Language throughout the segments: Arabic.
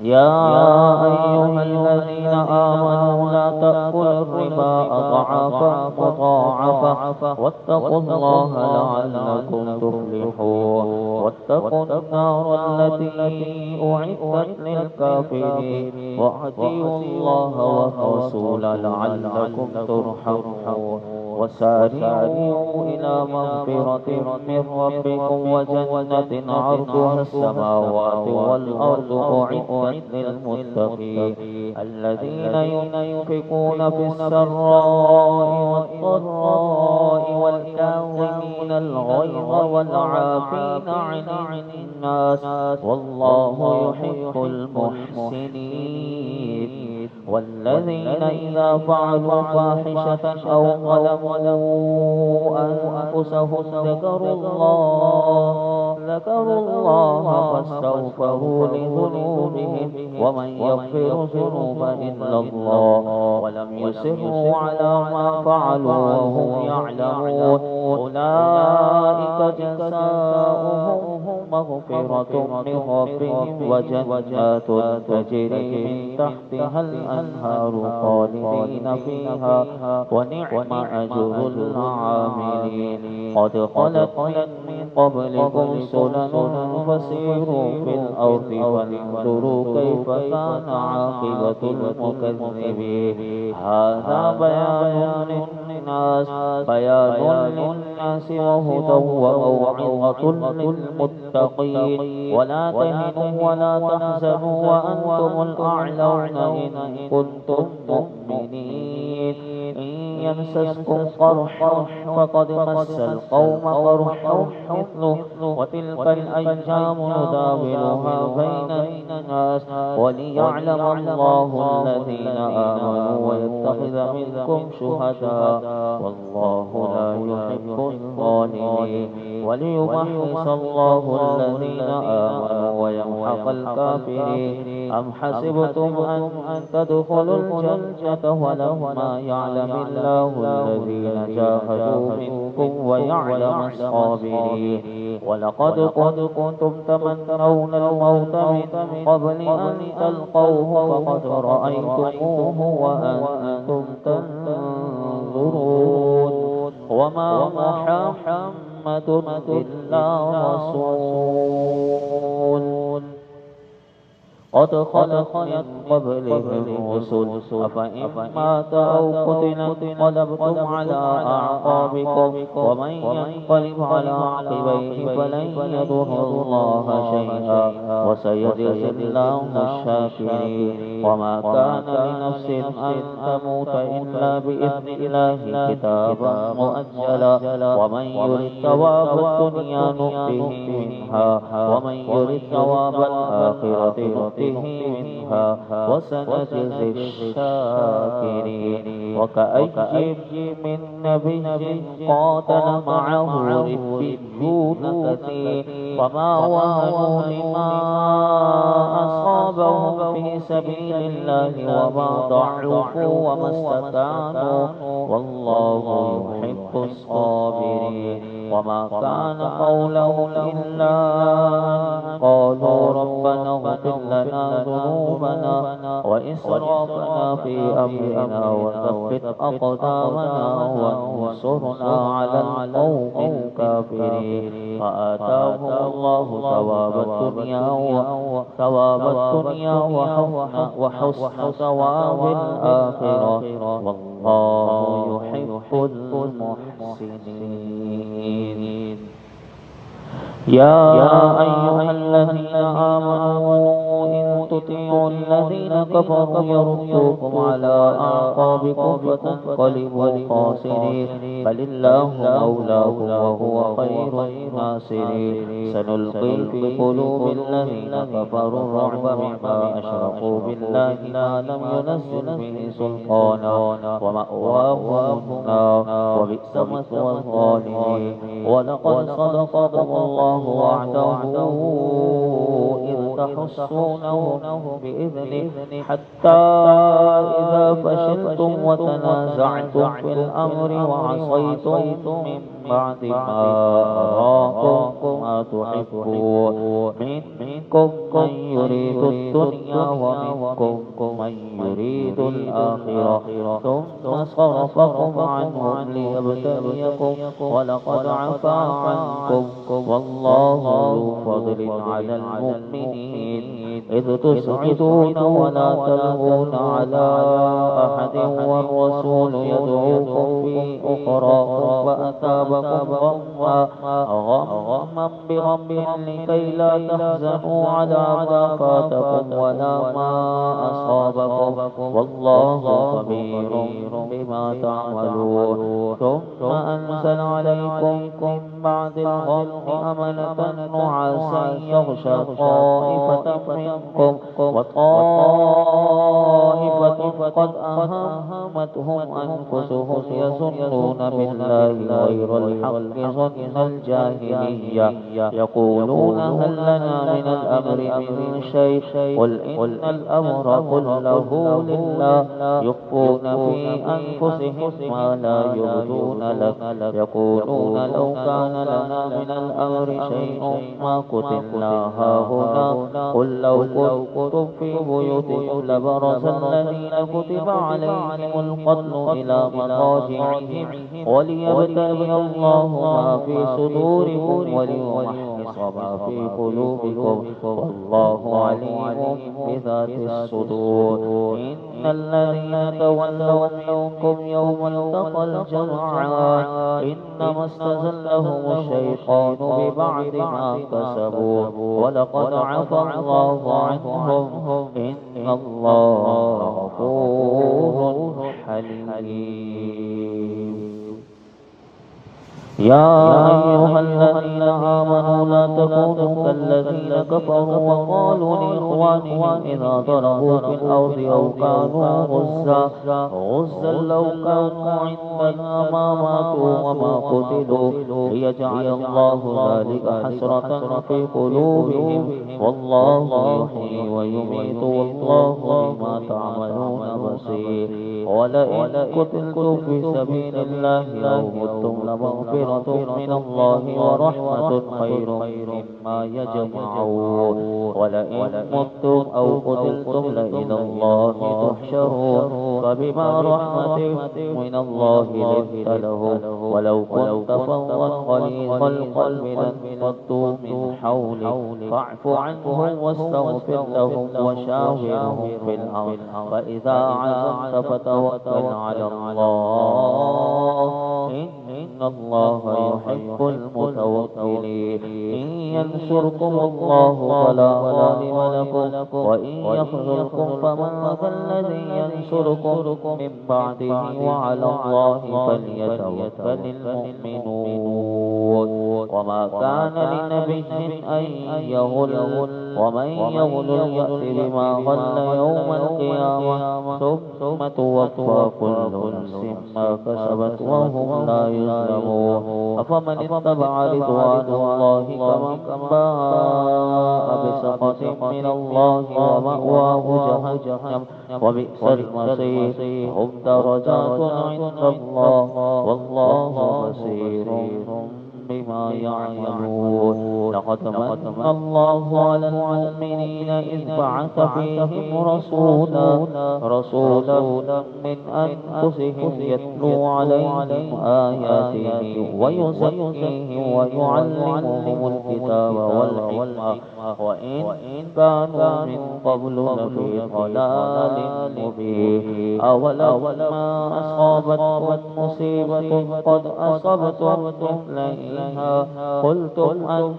يا أيها الذين آمنوا لا تأكلوا الربا أضعافا مضاعفة واتقوا الله لعلكم تفلحون واتقوا النار التي أعدت للكافرين وأطيعوا الله والرسول لعلكم ترحمون وسارعوا إلى مغفرة من ربكم وجنة عرضها السماوات والأرض أعدت للمتقين الذين ينفقون في السراء والضراء والكاظمين الغيظ والعافين عن الناس والله يحب المحسنين والذين إذا فعلوا فاحشة أو ظلموا أنفسهم ذكروا الله فاستغفروا لذنوبهم ومن يغفر الذنوب إلا الله ولم يصروا على ما فعلوا وهم يعلمون أولئك جزاؤهم مغفرة من ربهم وجنات تجري من تحتها الأنهار خالدين فيها ونعم أجر العاملين قد خلت من قبلكم سنن فسيروا في الأرض فانظروا كيف كان عاقبة المكذبين هذا بيان للناس وهدى وموعظة للمتقين ولا تهنوا ولا تحزنوا وأنتم الأعلون إن كنتم مؤمنين إن يمسسكم قرح فقد مس القوم قرح مثله وتلك الأيام نداولها بين الناس وليعلم الله الذين آمنوا ويتخذ منكم شهداء والله لا يحب الظالمين وليمحص الله الذين آمنوا ويمحق الكافرين أم حسبتم أن تدخلوا الجنة ولما يعلم الله الذين جاهدوا منكم ويعلم الصابرين ولقد كنتم تمنون الموت من قبل أن تلقوه فقد رأيتموه وأنتم تنظرون وما محمد إلا رسول قد خلت من قبلهم الرسل أفإن مات أو قتل انقلبتم على أعقابكم ومن ينقلب على عقبيه فلن يضر الله شيئا وسيجزي الله الشاكرين وما كان لنفس أن تموت إلا بإذن الله كتابا مؤجلا ومن يرد ثواب الدنيا نؤته منها ومن يرد ثواب الآخرة نؤته منها وسنجزي الشاكرين وكأي من نبي قاتل معه ربيون كثير وما وهنوا لما أصابهم في سبيل الله وما ضعفوا وما استكانوا والله يحب الصابرين وما كان قولهم إلا أن قالوا ربنا اغفر لنا ذنوبنا وإسرافنا في أمرنا وثبت أقدامنا وانصرنا على القوم الكافرين فآتاهم الله ثواب الدنيا وحسن ثواب الآخرة والله يحب المحسنين يا أيها الذين آمنوا إن تطيعوا الذين كفروا يردوكم على أعقابكم فتنقلبوا خاسرين بل الله مولاكم وهو خير الناصرين سنلقي في قلوب الذين كفروا الرعب مما أشركوا بالله ما لم ينزل به سلطانا ومأواهم النار وبئس مثوى الظالمين ولقد صدقكم الله وعده إذ تحسونهم بإذنه حتى إذا فشلتم وتنازعتم في الأمر وعصيتم من بعد ما أراكم ما تحبون منكم من يريد الدنيا ومنكم من يريد الآخرة ثم صرفكم عنهم ليبتليكم ولقد عفا عنكم والله ذو فضل على المؤمنين إذ تسعدون ولا تلغون على أحد والرسول يدعوكم في أخراكم فأثابكم غما بغم لكي لا تحزنوا على ما فاتكم ولا ما أصابكم والله خبير بما تعملون ثم أنزل عليكم من بعد الغم أمنة نعاسا يغشى طائفة منكم وطائفة قد أهمتهم أنفسهم يظنون بالله غير الحق ظن الجاهلية يقولون هل لنا من الأمر من شيء قل إن الأمر كله لله يخفون في أنفسهم ما لا يبدون لك يقولون لو كان لنا من الأمر شيء ما قتلنا هاهنا قل لو كنتم في بيوتكم لبرز الذين كتب عليهم القتل إلى مضاجعهم وليبتلي الله ما في صدوركم وليمحص ما في قلوبكم والله عليم بذات الصدور إن الذين تولوا منكم يوم التقى الجمعان إنما استزلهم الشيطان ببعد ما كسبوا ولقد عفا الله عنهم إن الله غفور حليم يا أيها الذين آمنوا لا تكونوا كالذين كفروا وقالوا لإخوانهم إذا ضربوا في الأرض أو كانوا غزا لو كانوا عندنا ما ماتوا وما قتلوا ليجعل الله ذلك حسرة في قلوبهم والله يحيي ويميت والله بما تعملون بصير ولئن قتلتم في سبيل الله أو متم لمغفرة من الله ورحمة خير مما يجمعون ولئن متم أو قتلتم لإلى الله تحشرون فبما رحمة من الله لنت لهم ولو كنت فظا غليظ القلب لانفضوا من حولك فاعف عنهم واستغفر لهم وشاورهم في الأمر فإذا عزمت فتوكل على الله إن الله يحب المتوكلين إن ينصركم الله فلا غالب لكم وإن يخذلكم فمن ذا الذي ينصركم من بعده وعلى الله فليتوكل المؤمنون وما كان لنبي أن يغل ومن يغل يأت بما غل يوم القيامة ثم توفى كل نفس ما كسبت وهم لا يظلمون أفمن اتبع رضوان الله كمن باء بسخط من الله ومأواه جهنم وبئس المصير هم درجات عند الله والله بصير بما يعملون لقد من الله على المؤمنين إذ بعث فيهم رسولا من أنفسهم يتلو عليهم آياته ويزكيهم ويعلمهم الكتاب والحكمة وإن كانوا من قبل لفي ضلال مبين أولما أصابتكم مصيبة قد أصبتم مثليها قلتم أن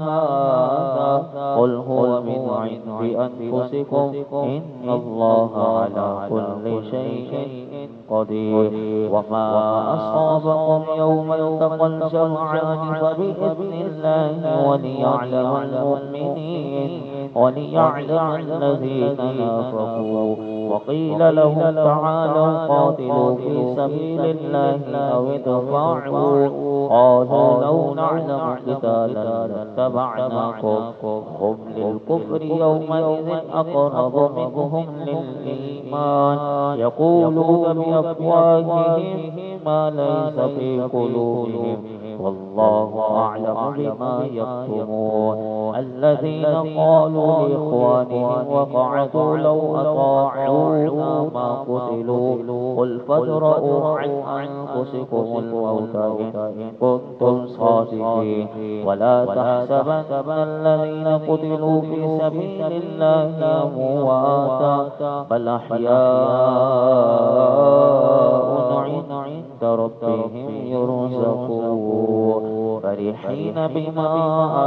هذا قل هو من عند أنفسكم إن الله على كل شيء قدير وما أصابكم يوم التقى الجمعان فبإذن الله وليعلم المؤمنين وليعلم الذين نافقوا. وقيل لهم تعالوا قاتلوا في سبيل الله أو ادفعوا، قالوا لو نعلم قتالا لاتبعناكم، هم للكفر يومئذ أقرب منهم للإيمان، يقولون بأفواههم ما ليس في قلوبهم، والله أعلم بما يكتمون. الذين قالوا لإخوانهم وقعدوا لو أطاعونا ما قتلوا، قل فادرءوا عن أنفسكم الموت إن كنتم صادقين، ولا تحسبن الذين قتلوا في سبيل الله أمواتا بل أحياء عند ربهم يرزقون، فرحين بما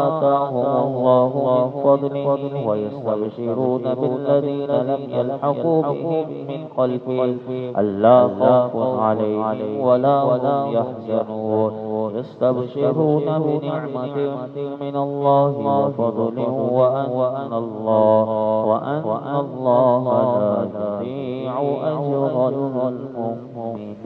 آتاهم الله من فضله ويستبشرون بالذين لم يلحقوا بهم من خلفهم ألا خوف عليهم ولا هم يحزنون، يستبشرون بنعمة من الله وفضل وأن الله لا يضيع أجر المؤمنين.